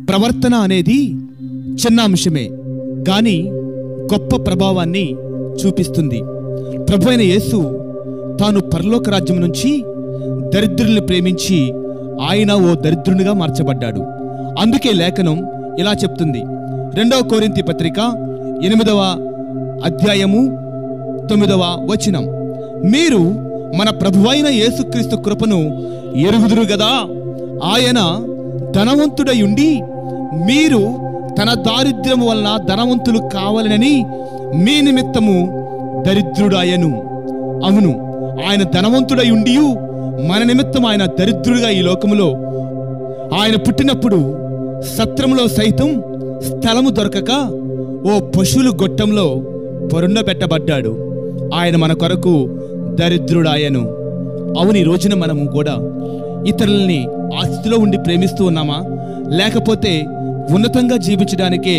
ప్రవర్తన అనేది చిన్న అంశమే, కానీ గొప్ప ప్రభావాన్ని చూపిస్తుంది. ప్రభువైన యేసు తాను పరలోక రాజ్యం నుంచి దరిద్రుల్ని ప్రేమించి ఆయన ఓ దరిద్రునిగా మార్చబడ్డాడు. అందుకే లేఖనం ఇలా చెప్తుంది. 2వ కొరింథీ పత్రిక 8వ అధ్యాయము 9వ వచనం, మీరు మన ప్రభువైన యేసుక్రీస్తు కృపను ఎరుగుదురు గదా, ఆయన ధనవంతుడై ఉండి మీరు తన దారిద్ర్యము వలన ధనవంతులు కావాలనని మీ నిమిత్తము దరిద్రుడాయను. అవును, ఆయన ధనవంతుడై ఉండి మన నిమిత్తం ఆయన దరిద్రుడిగా ఈ లోకములో, ఆయన పుట్టినప్పుడు సత్రములో సైతం స్థలము దొరకక ఓ పశువుల గొట్టంలో పొరుండ పెట్టబడ్డాడు. ఆయన మన కొరకు దరిద్రుడాయను. అవును, ఈ రోజున మనము కూడా ఇతరులని ఆ స్థితిలో ఉండి ప్రేమిస్తూ ఉన్నామా, లేకపోతే ఉన్నతంగా జీవించడానికే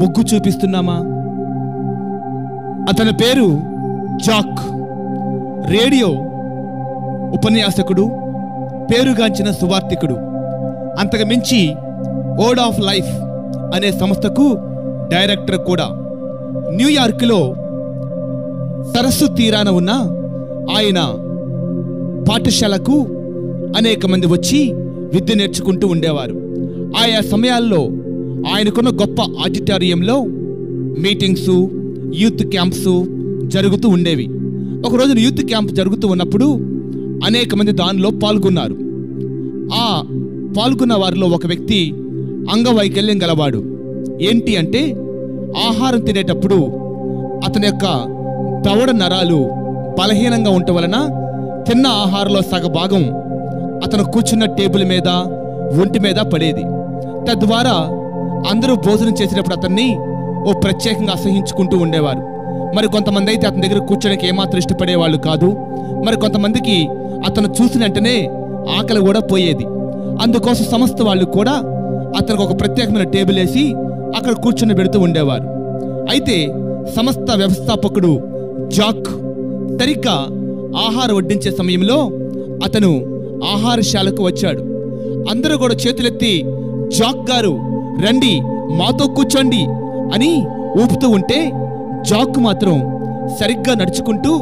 మొగ్గు చూపిస్తున్నామా? అతని పేరు జాక్. రేడియో ఉపన్యాసకుడు, పేరుగాంచిన సువార్తికుడు. అంతకు మించి వర్డ్ ఆఫ్ లైఫ్ అనే సంస్థకు డైరెక్టర్ కూడా. న్యూయార్క్లో సరస్సు తీరాన ఉన్న ఆయన పాఠశాలకు అనేక మంది వచ్చి విద్య నేర్చుకుంటూ ఉండేవారు. ఆయా సమయాల్లో ఆయనకున్న గొప్ప ఆడిటోరియంలో మీటింగ్స్, యూత్ క్యాంప్స్ జరుగుతూ ఉండేవి. ఒకరోజు యూత్ క్యాంప్ జరుగుతూ ఉన్నప్పుడు అనేక మంది దానిలో పాల్గొన్నారు. ఆ పాల్గొన్న వారిలో ఒక వ్యక్తి అంగవైకల్యం గలవాడు. ఏంటి అంటే, ఆహారం తినేటప్పుడు అతని యొక్క దవడ నరాలు బలహీనంగా ఉండటం వలన తిన్న ఆహారంలో సగభాగం అతను కూర్చున్న టేబుల్ మీద, ఒంటి మీద పడేది. తద్వారా అందరూ భోజనం చేసేటప్పుడు అతన్ని ఓ ప్రత్యేకంగా అసహించుకుంటూ ఉండేవారు. మరి కొంతమంది అయితే అతని దగ్గర కూర్చోడానికి ఏమాత్రం ఇష్టపడేవాళ్ళు కాదు. మరి కొంతమందికి అతను చూసిన వెంటనే ఆకలి కూడా పోయేది. అందుకోసం సంస్థ వాళ్ళు కూడా అతనికి ఒక ప్రత్యేకమైన టేబుల్ వేసి అక్కడ కూర్చొని పెడుతూ ఉండేవారు. అయితే సంస్థ వ్యవస్థాపకుడు జాక్ సరిగ్గా ఆహారం వడ్డించే సమయంలో అతను ఆహారశాలకు వచ్చాడు. అందరూ కూడా చేతులెత్తి జాక్ గారు రండి, మాతో కూర్చోండి అని ఊపుతూ ఉంటే జాక్ మాత్రం సరిగ్గా నడుచుకుంటూ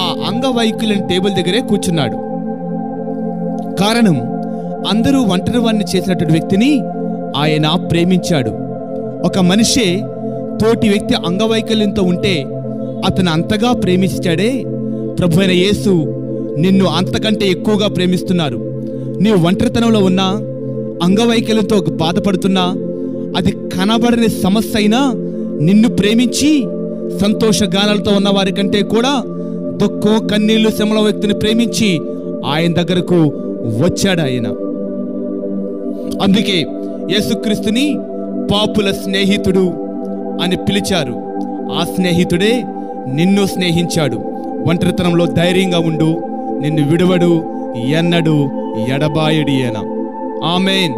ఆ అంగవైకల్యం టేబుల్ దగ్గరే కూర్చున్నాడు. కారణం, అందరూ ఒంటరివాణ్ణి చేసినటువంటి వ్యక్తిని ఆయన ప్రేమించాడు. ఒక మనిషే తోటి వ్యక్తి అంగవైకల్యంతో ఉంటే అతను అంతగా ప్రేమించాడే, ప్రభువైన యేసు నిన్ను అంతకంటే ఎక్కువగా ప్రేమిస్తున్నారు. నీవు ఒంటరితనంలో ఉన్నా, అంగవైకల్యంతో బాధపడుతున్నా, అది కనబడని సమస్య అయినా నిన్ను ప్రేమించి సంతోషగానాలతో ఉన్న వారి కంటే కూడా దుఃఖం, కన్నీళ్లు, శ్రమల వ్యక్తిని ప్రేమించి ఆయన దగ్గరకు వచ్చాడు ఆయన. అందుకే యేసుక్రీస్తుని పాపుల స్నేహితుడు అని పిలిచారు. ఆ స్నేహితుడే నిన్ను స్నేహించాడు. ఒంటరితనంలో ధైర్యంగా ఉండు, నిన్ను విడువడు, ఎన్నడు ఎడబాయడి. ఆమేన్.